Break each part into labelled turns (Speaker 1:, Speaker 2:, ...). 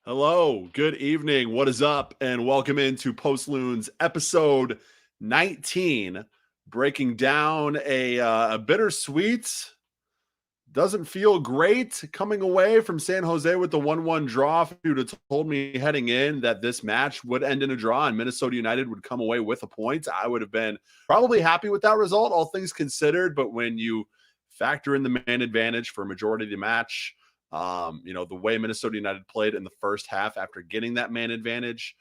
Speaker 1: Hello, good evening. What is up? And welcome into Post Loons episode 19, breaking down a bittersweet, doesn't feel great coming away from San Jose with the 1-1 draw. If you'd have told me heading in that this match would end in a draw and Minnesota United would come away with a point, I would have been probably happy with that result, all things considered. But when you factor in the man advantage for a majority of the match, the way Minnesota United played in the first half after getting that man advantage,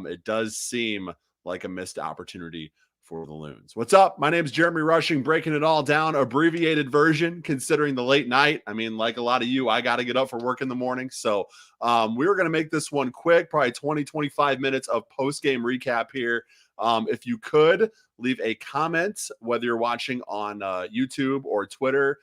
Speaker 1: it does seem like a missed opportunity for the Loons. What's up? My name is Jeremy Rushing, breaking it all down, abbreviated version, considering the late night. I mean, like a lot of you, I got to get up for work in the morning. So we were going to make this one quick, probably 20, 25 minutes of post-game recap here. If you could leave a comment, whether you're watching on YouTube or Twitter,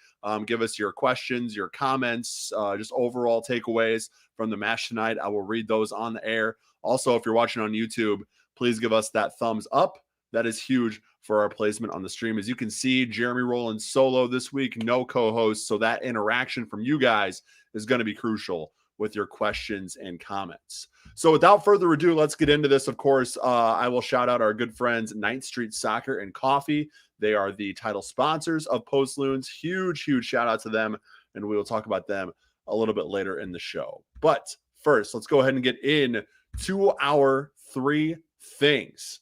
Speaker 1: give us your questions, your comments, just overall takeaways from the match tonight. I will read those on the air. Also, if you're watching on YouTube, please give us that thumbs up. That is huge for our placement on the stream. As you can see, Jeremy rolling solo this week, no co-host. So that interaction from you guys is going to be crucial with your questions and comments. So without further ado, let's get into this. Of course, I will shout out our good friends, 9th Street Soccer and Coffee. They are the title sponsors of Post Loons. Huge shout out to them. And we will talk about them a little bit later in the show. But first, let's go ahead and get into our three things.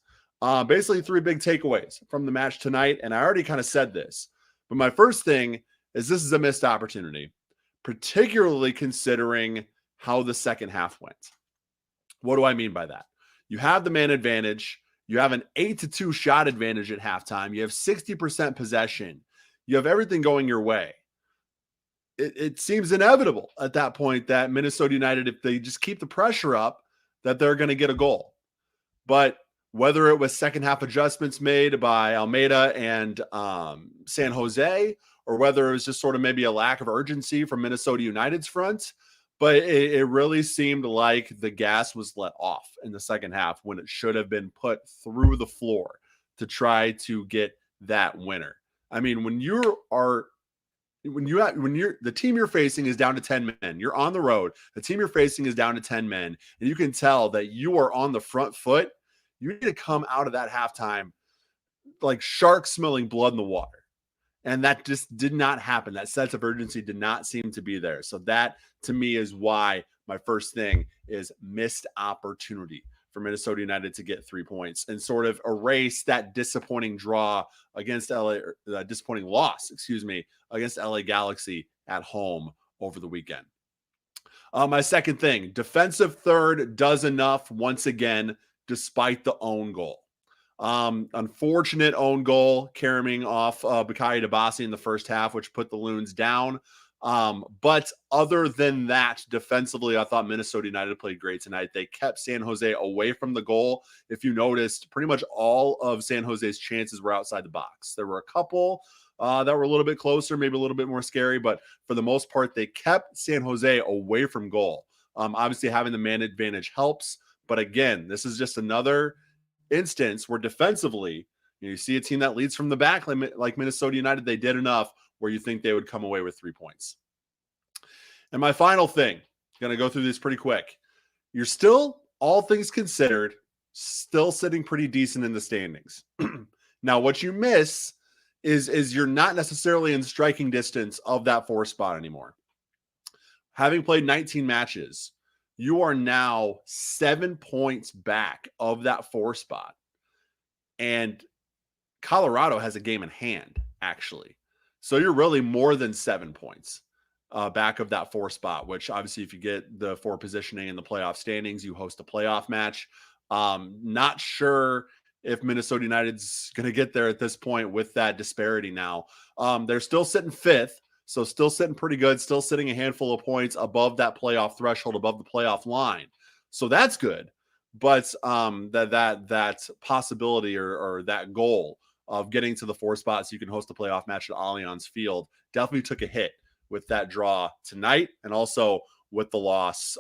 Speaker 1: Basically, three big takeaways from the match tonight. And I already kind of said this. But my first thing is this is a missed opportunity, particularly considering how the second half went. What do I mean by that? You have the man advantage. You have an 8-2 shot advantage at halftime. You have 60% possession. You have everything going your way. It seems inevitable at that point that Minnesota United, if they just keep the pressure up, that they're going to get a goal. But whether it was second half adjustments made by Almeida and San Jose, or whether it was just sort of maybe a lack of urgency from Minnesota United's front, but it really seemed like the gas was let off in the second half when it should have been put through the floor to try to get that winner. I mean, when the team you're facing is down to 10 men, you're on the road, the team you're facing is down to 10 men, and you can tell that you are on the front foot. You need to come out of that halftime like sharks smelling blood in the water. And that just did not happen. That sense of urgency did not seem to be there. So that, to me, is why my first thing is missed opportunity for Minnesota United to get 3 points and sort of erase that disappointing draw against disappointing loss, against LA Galaxy at home over the weekend. My second thing, defensive third does enough once again, despite the own goal. Unfortunate own goal carrying off Bakaye Dabasi in the first half, which put the Loons down. But other than that, defensively, I thought Minnesota United played great tonight. They kept San Jose away from the goal. If you noticed, pretty much all of San Jose's chances were outside the box. There were a couple that were a little bit closer, maybe a little bit more scary, but for the most part, they kept San Jose away from goal. Obviously, having the man advantage helps. But again, this is just another instance where defensively, you see a team that leads from the back like Minnesota United. They did enough where you think they would come away with 3 points. And my final thing, going to go through this pretty quick. You're still, all things considered, still sitting pretty decent in the standings. Now, what you miss is you're not necessarily in striking distance of that 4 spot anymore. Having played 19 matches, you are now 7 points back of that 4 spot. And Colorado has a game in hand, actually. So you're really more than 7 points back of that 4 spot, which obviously if you get the 4 positioning in the playoff standings, you host a playoff match. Not sure if Minnesota United's going to get there at this point with that disparity now. They're still sitting 5th. So still sitting pretty good, still sitting a handful of points above that playoff threshold, above the playoff line. So that's good. But that possibility or that goal of getting to the 4 spots so you can host a playoff match at Allianz Field definitely took a hit with that draw tonight and also with the loss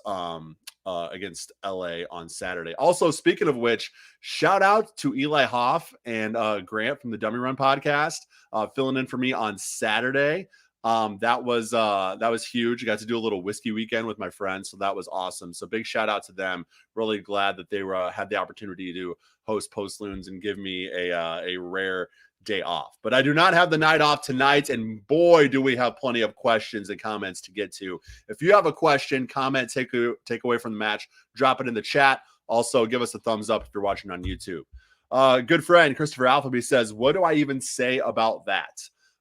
Speaker 1: against LA on Saturday. Also, speaking of which, shout out to Eli Hoff and Grant from the Dummy Run podcast filling in for me on Saturday. That was huge. I got to do a little whiskey weekend with my friends, so that was awesome. So big shout out to them. Really glad that they had the opportunity to host Post Loons and give me a rare day off. But I do not have the night off tonight, and boy, do we have plenty of questions and comments to get to. If you have a question, comment, take away from the match, drop it in the chat. Also, give us a thumbs up if you're watching on YouTube. Good friend Christopher Alphaby says, "What do I even say about that?"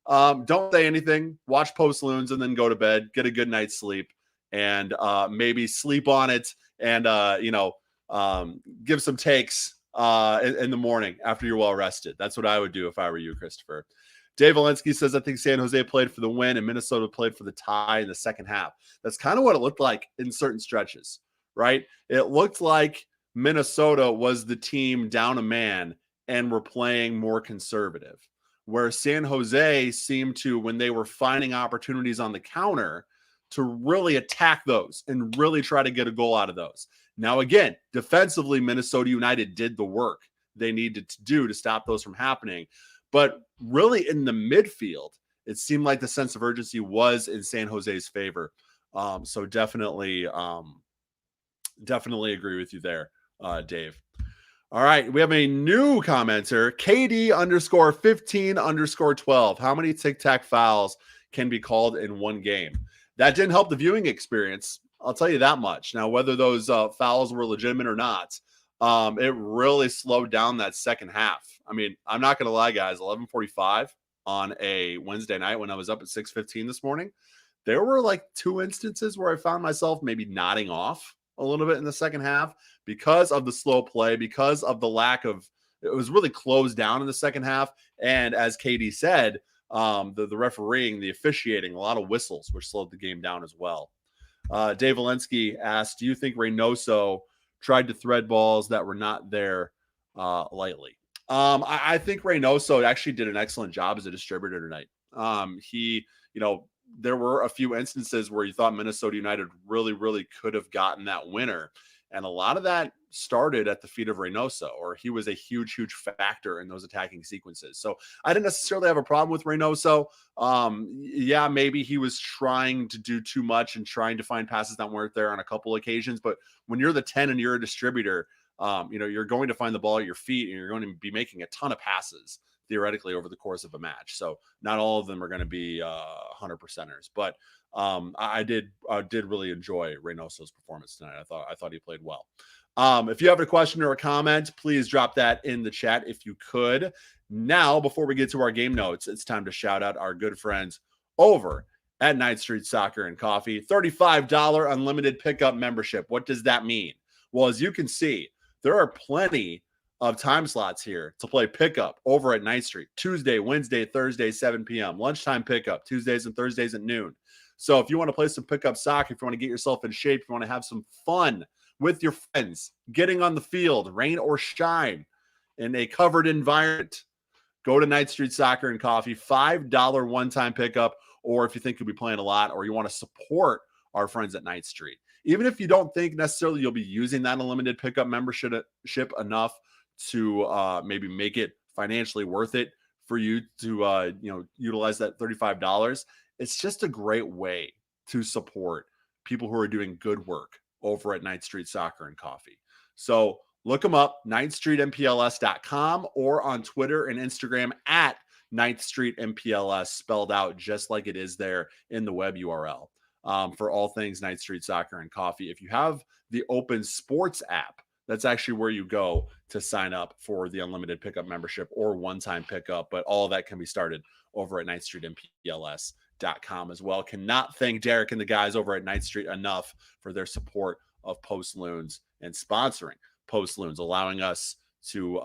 Speaker 1: Don't say anything. Watch Post Loons and then go to bed. Get a good night's sleep, and maybe sleep on it, and give some takes in the morning after you're well rested. That's what I would do if I were you, Christopher. Dave Valensky says, "I think San Jose played for the win and Minnesota played for the tie in the second half." That's kind of what it looked like in certain stretches, right? It looked like Minnesota was the team down a man and were playing more conservative, where San Jose seemed to, when they were finding opportunities on the counter, to really attack those and really try to get a goal out of those. Now, again, defensively, Minnesota United did the work they needed to do to stop those from happening. But really in the midfield, it seemed like the sense of urgency was in San Jose's favor. So definitely agree with you there, Dave. All right, we have a new commenter, KD_15_12. How many tic-tac fouls can be called in one game? That didn't help the viewing experience. I'll tell you that much. Now, whether those fouls were legitimate or not, it really slowed down that second half. I mean, I'm not going to lie, guys, 11:45 on a Wednesday night when I was up at 6:15 this morning, there were like 2 instances where I found myself maybe nodding off a little bit in the second half because of the slow play, because of the lack of, it was really closed down in the second half. And as KD said, the refereeing, the officiating, a lot of whistles, which slowed the game down as well. Dave Valensky asked, "Do you think Reynoso tried to thread balls that were not there lightly?" I think Reynoso actually did an excellent job as a distributor tonight. There were a few instances where you thought Minnesota United really, really could have gotten that winner. And a lot of that started at the feet of Reynoso, or he was a huge, huge factor in those attacking sequences. So I didn't necessarily have a problem with Reynoso. Yeah, maybe he was trying to do too much and trying to find passes that weren't there on a couple occasions. But when you're the 10 and you're a distributor, you're going to find the ball at your feet and you're going to be making a ton of passes theoretically over the course of a match. So not all of them are going to be 100%ers, but I did really enjoy Reynoso's performance tonight. I thought he played well. If you have a question or a comment, please drop that in the chat if you could. Now, before we get to our game notes, it's time to shout out our good friends over at Ninth Street Soccer and Coffee. $35 unlimited pickup membership. What does that mean? Well, as you can see, there are plenty of time slots here to play pickup over at Ninth Street. Tuesday, Wednesday, Thursday, 7 p.m. Lunchtime pickup, Tuesdays and Thursdays at noon. So if you want to play some pickup soccer, if you want to get yourself in shape, if you want to have some fun with your friends, getting on the field, rain or shine, in a covered environment, go to Ninth Street Soccer and Coffee. $5 one-time pickup, or if you think you'll be playing a lot or you want to support our friends at Ninth Street. Even if you don't think necessarily you'll be using that unlimited pickup membership enough to maybe make it financially worth it for you to utilize that $35. It's just a great way to support people who are doing good work over at Ninth Street Soccer and Coffee. So look them up, 9thstreetmpls.com, or on Twitter and Instagram at 9th Street MPLS, spelled out just like it is there in the web URL, for all things Ninth Street Soccer and Coffee. If you have the Open Sports app, that's actually where you go to sign up for the unlimited pickup membership or one-time pickup. But all of that can be started over at 9thstreetmpls.com as well. Cannot thank Derek and the guys over at 9th Street enough for their support of Post Loons and sponsoring Post Loons, allowing us to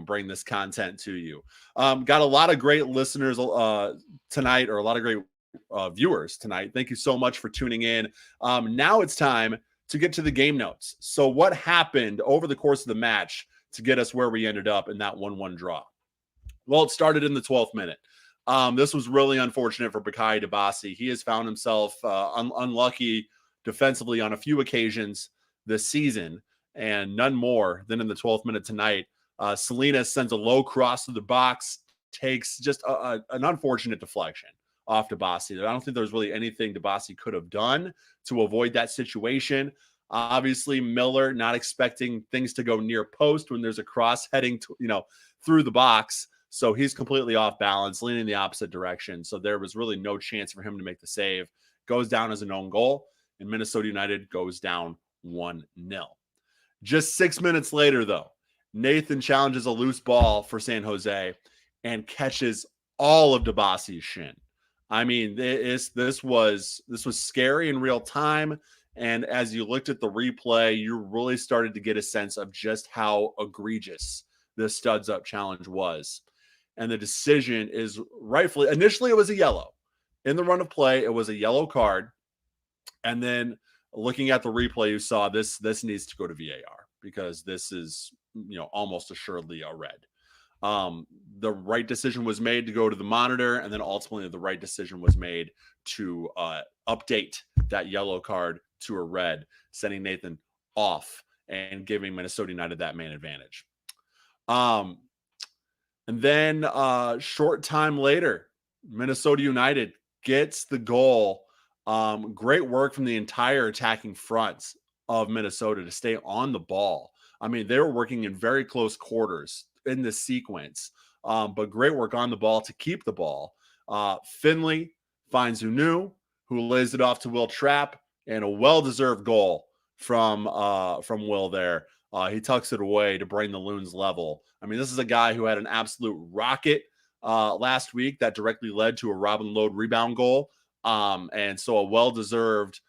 Speaker 1: bring this content to you. Got a lot of great listeners tonight, or a lot of great viewers tonight. Thank you so much for tuning in. Now it's time to get to the game notes. So what happened over the course of the match to get us where we ended up in that 1-1 draw? Well, it started in the 12th minute. This was really unfortunate for Bakaye Dabasi. He has found himself unlucky defensively on a few occasions this season, and none more than in the 12th minute tonight. Salinas sends a low cross to the box, takes just an unfortunate deflection off Dabasi. I don't think there's really anything Dabasi could have done to avoid that situation. Obviously, Miller not expecting things to go near post when there's a cross heading to, through the box. So he's completely off balance, leaning the opposite direction. So there was really no chance for him to make the save. Goes down as an own goal, and Minnesota United goes down 1-0. Just 6 minutes later, though, Nathan challenges a loose ball for San Jose and catches all of Dabasi's shin. I mean, this was scary in real time. And as you looked at the replay, you really started to get a sense of just how egregious this studs up challenge was. And the decision is rightfully, initially it was a yellow. In the run of play, it was a yellow card. And then looking at the replay, you saw this needs to go to VAR because this is, almost assuredly a red. The right decision was made to go to the monitor, and then ultimately the right decision was made to update that yellow card to a red, sending Nathan off and giving Minnesota United that man advantage. And then short time later, Minnesota United gets the goal. Great work from the entire attacking front of Minnesota to stay on the ball. I mean, they were working in very close quarters in this sequence, but great work on the ball to keep the ball. Finley finds Unu, who lays it off to Will Trapp, and a well-deserved goal from Will there. He tucks it away to bring the Loons level. I mean, this is a guy who had an absolute rocket last week that directly led to a Robin Lode rebound goal. And so a well-deserved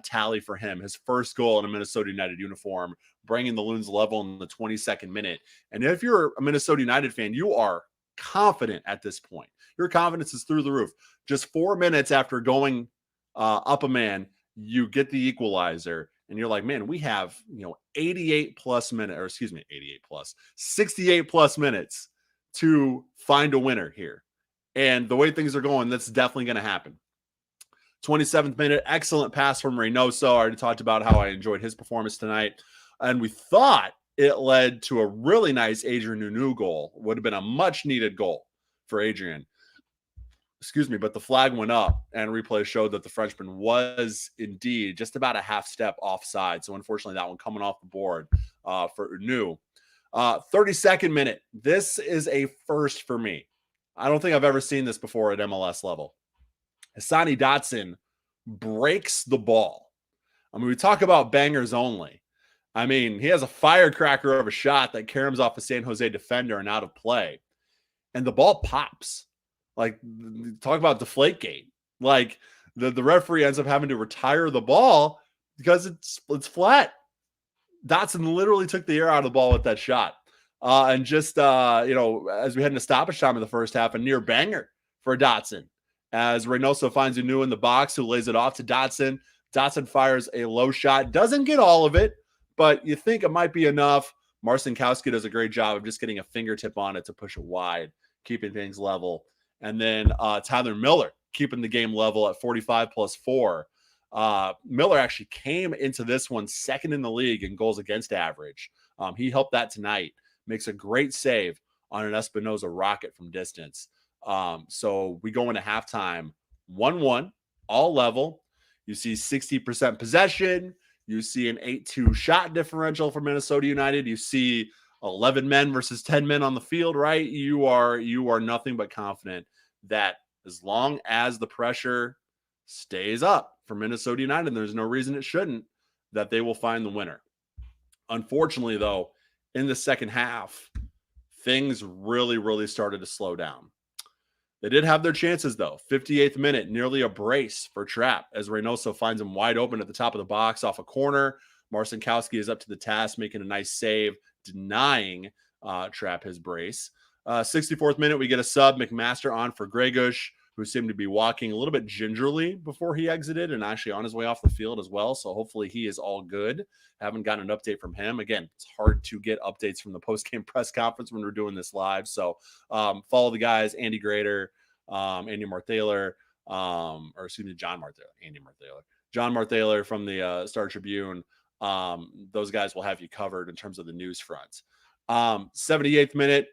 Speaker 1: tally for him. His first goal in a Minnesota United uniform, bringing the Loons level in the 22nd minute. And if you're a Minnesota United fan, you are confident at this point. Your confidence is through the roof. Just 4 minutes after going up a man, you get the equalizer. And you're like, man, we have, 68 plus 68 plus minutes to find a winner here. And the way things are going, that's definitely going to happen. 27th minute, excellent pass from Reynoso. I already talked about how I enjoyed his performance tonight. And we thought it led to a really nice Adrian Nunu goal. Would have been a much needed goal for Adrian. But the flag went up, and replay showed that the Frenchman was indeed just about a half step offside. So unfortunately, that one coming off the board for Unu. 32nd minute. This is a first for me. I don't think I've ever seen this before at MLS level. Hassani Dotson breaks the ball. I mean, we talk about bangers only. I mean, he has a firecracker of a shot that caroms off a San Jose defender and out of play. And the ball pops. Like, talk about Deflategate. Like, the referee ends up having to retire the ball because it's flat. Dotson literally took the air out of the ball with that shot. And just, as we head into stoppage time in the first half, a near banger for Dotson. As Reynoso finds Unu in the box, who lays it off to Dotson. Dotson fires a low shot. Doesn't get all of it, but you think it might be enough. Marcinkowski does a great job of just getting a fingertip on it to push it wide, keeping things level. And then Tyler Miller keeping the game level at 45 plus 4. Miller actually came into this one second in the league in goals against average. He helped that tonight. Makes a great save on an Espinoza rocket from distance. So we go into halftime 1-1, all level. You see 60% possession. You see an 8-2 shot differential for Minnesota United. You see 11 men versus 10 men on the field, right? You are nothing but confident that as long as the pressure stays up for Minnesota United, there's no reason it shouldn't, that they will find the winner. Unfortunately, though, in the second half, things really, really started to slow down. They did have their chances, though. 58th minute, nearly a brace for Trapp as Reynoso finds him wide open at the top of the box off a corner. Marcinkowski is up to the task, making a nice save, denying Trapp his brace. 64th minute, we get a sub, McMaster on for Gregush, who seemed to be walking a little bit gingerly before he exited and actually on his way off the field as well. So hopefully he is all good. Haven't gotten an update from him. Again, it's hard to get updates from the post-game press conference when we're doing this live. So follow the guys, Andy Grader, Andy Marthaler, John Marthaler. John Marthaler from the Star Tribune. Those guys will have you covered in terms of the news front. 78th minute,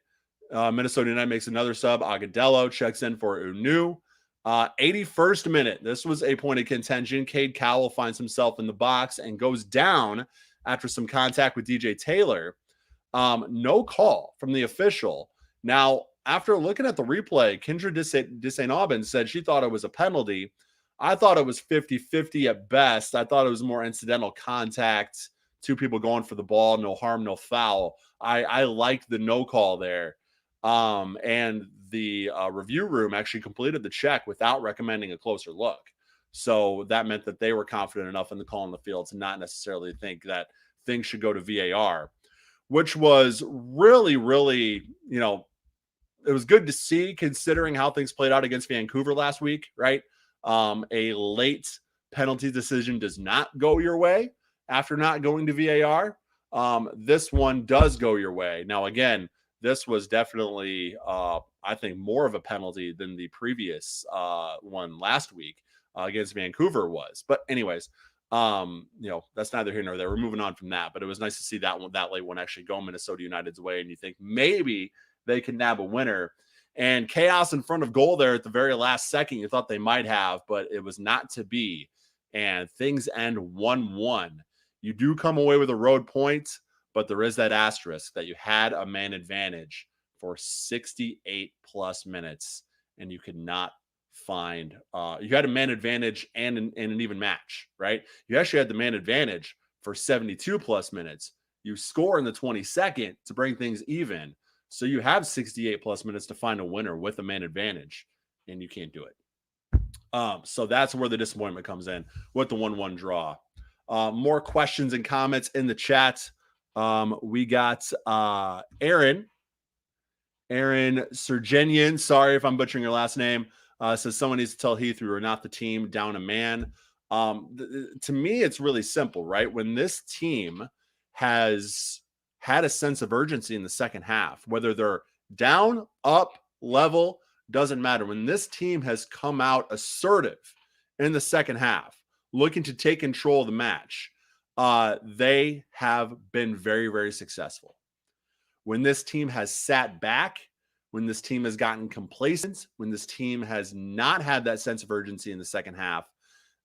Speaker 1: Minnesota United makes another sub. Agadello checks in for Unu. 81st minute. This was a point of contention. Cade Cowell finds himself in the box and goes down after some contact with DJ Taylor. No call from the official. Now, after looking at the replay, Kendra Desain said she thought it was a penalty. I thought it was 50-50 at best. I thought it was more incidental contact, two people going for the ball, no harm, no foul. I liked the no call there. And the review room actually completed the check without recommending a closer look. So that meant that they were confident enough in the call on the field to not necessarily think that things should go to VAR, which was really, really, it was good to see considering how things played out against Vancouver last week, right? A late penalty decision does not go your way after not going to VAR. This one does go your way. Now, again, this was definitely, I think, more of a penalty than the previous one last week against Vancouver was. But anyways, that's neither here nor there. We're moving on from that. But it was nice to see that late one actually go Minnesota United's way. And you think maybe they can nab a winner. And chaos in front of goal there at the very last second, you thought they might have, but it was not to be. And things end 1-1. You do come away with a road point, but there is that asterisk that you had a man advantage for 68 plus minutes, and you could not find you had a man advantage and an even match, right? You actually had the man advantage for 72 plus minutes. You score in the 22nd to bring things even. So you have 68 plus minutes to find a winner with a man advantage, and you can't do it. So that's where the disappointment comes in with the 1-1 draw. More questions and comments in the chat. We got Aaron Sergenian. Sorry if I'm butchering your last name. Says someone needs to tell Heath we were not the team, down a man. To me, it's really simple, right? When this team has had a sense of urgency in the second half, whether they're down, up, level, doesn't matter. When this team has come out assertive in the second half, looking to take control of the match, they have been very, very successful. When this team has sat back, when this team has gotten complacent, when this team has not had that sense of urgency in the second half,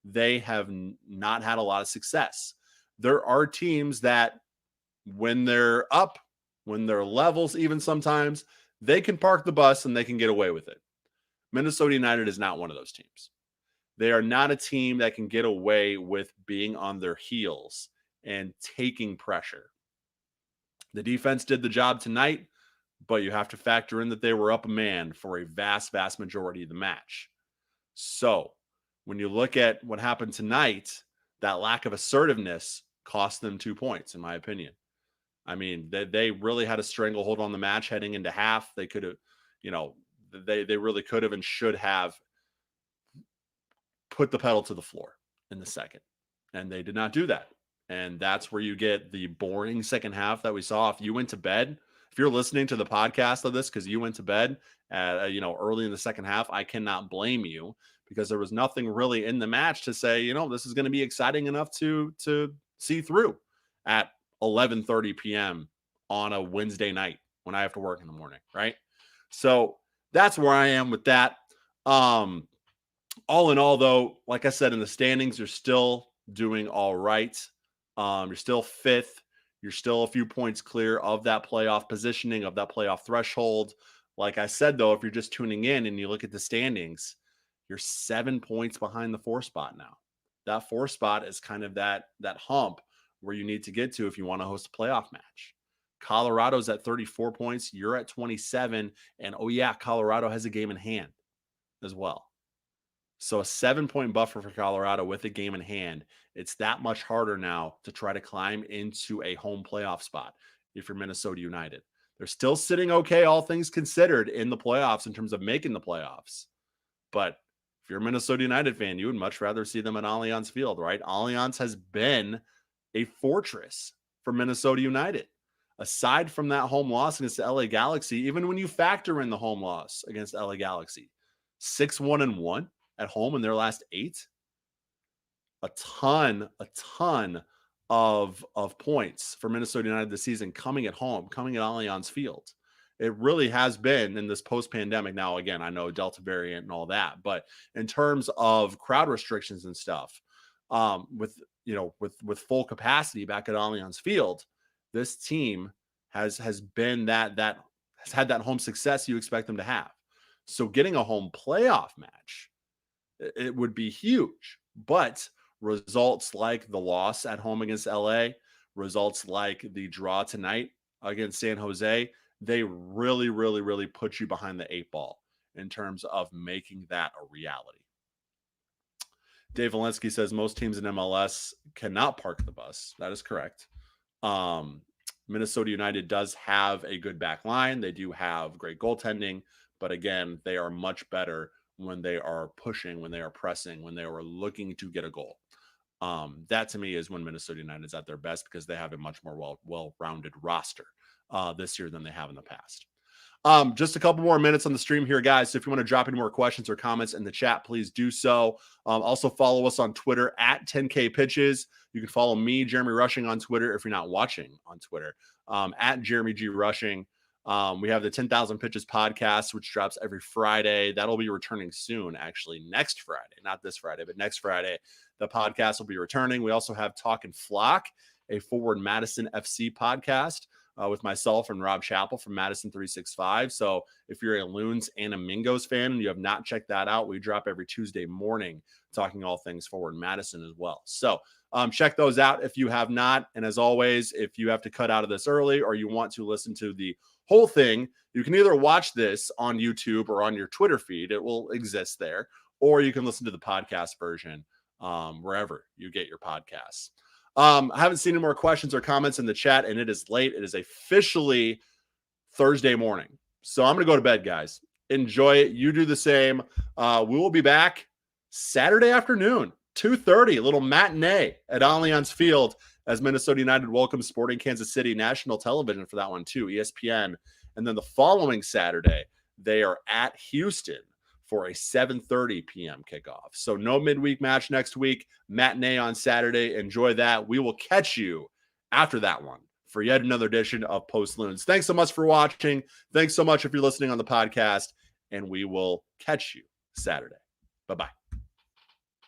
Speaker 1: they have not had a lot of success. There are teams that when they're up, when they're levels, even sometimes, they can park the bus and they can get away with it. Minnesota United is not one of those teams. They are not a team that can get away with being on their heels and taking pressure. The defense did the job tonight, but you have to factor in that they were up a man for a vast, vast majority of the match. So when you look at what happened tonight, that lack of assertiveness cost them 2 points, in my opinion. I mean, they really had a stranglehold on the match heading into half. They could have, they really could have and should have put the pedal to the floor in the second. And they did not do that. And that's where you get the boring second half that we saw. If you went to bed, if you're listening to the podcast of this because you went to bed at, early in the second half, I cannot blame you because there was nothing really in the match to say, this is going to be exciting enough to see through at 11:30 p.m. on a Wednesday night when I have to work in the morning, right? So that's where I am with that. All in all, though, like I said, in the standings, you're still doing all right. You're still fifth. You're still a few points clear of that playoff positioning, of that playoff threshold. Like I said, though, if you're just tuning in and you look at the standings, you're 7 points behind the 4 spot now. That 4 spot is kind of that hump where you need to get to if you want to host a playoff match. Colorado's at 34 points. You're at 27. And, oh, yeah, Colorado has a game in hand as well. So a 7-point buffer for Colorado with a game in hand. It's that much harder now to try to climb into a home playoff spot if you're Minnesota United. They're still sitting okay, all things considered, in the playoffs in terms of making the playoffs. But if you're a Minnesota United fan, you would much rather see them at Allianz Field, right? Allianz has been a fortress for Minnesota United. Aside from that home loss against the LA Galaxy, even when you factor in the home loss against LA Galaxy, 6-1-1 at home in their last 8, a ton of points for Minnesota United this season coming at home, coming at Allianz Field. It really has been in this post-pandemic. Now, again, I know Delta variant and all that, but in terms of crowd restrictions and stuff, with with full capacity back at Allianz Field, this team has been that has had that home success you expect them to have. So getting a home playoff match, it would be huge. But results like the loss at home against LA, results like the draw tonight against San Jose, they really, really, really put you behind the 8 ball in terms of making that a reality. Dave Valensky says most teams in MLS cannot park the bus. That is correct. Minnesota United does have a good back line. They do have great goaltending, but again, they are much better when they are pushing, when they are pressing, when they are looking to get a goal. That to me is when Minnesota United is at their best, because they have a much more well-rounded roster this year than they have in the past. Just a couple more minutes on the stream here, guys. So if you want to drop any more questions or comments in the chat, please do so. Also follow us on Twitter at 10K Pitches. You can follow me, Jeremy Rushing, on Twitter if you're not watching on Twitter, at Jeremy G. Rushing. We have the 10,000 Pitches podcast, which drops every Friday. That'll be returning soon, actually, next Friday. Not this Friday, but next Friday. The podcast will be returning. We also have Talk and Flock, a Forward Madison FC podcast with myself and Rob Chappell from Madison 365. So if you're a Loons and a Mingos fan and you have not checked that out, we drop every Tuesday morning talking all things Forward Madison as well. So check those out if you have not. And as always, if you have to cut out of this early or you want to listen to the whole thing, you can either watch this on YouTube or on your Twitter feed. It will exist there. Or you can listen to the podcast version wherever you get your podcasts. I haven't seen any more questions or comments in the chat, and it is late. It is officially Thursday morning. So I'm going to go to bed, guys. Enjoy it. You do the same. We will be back Saturday afternoon, 2:30, a little matinee at Allianz Field as Minnesota United welcomes Sporting Kansas City, national television for that one too, ESPN. And then the following Saturday, they are at Houston for a 7:30 p.m. kickoff. So no midweek match next week, matinee on Saturday. Enjoy that. We will catch you after that one for yet another edition of Post Loons. Thanks so much for watching. Thanks so much if you're listening on the podcast, and we will catch you Saturday. Bye-bye.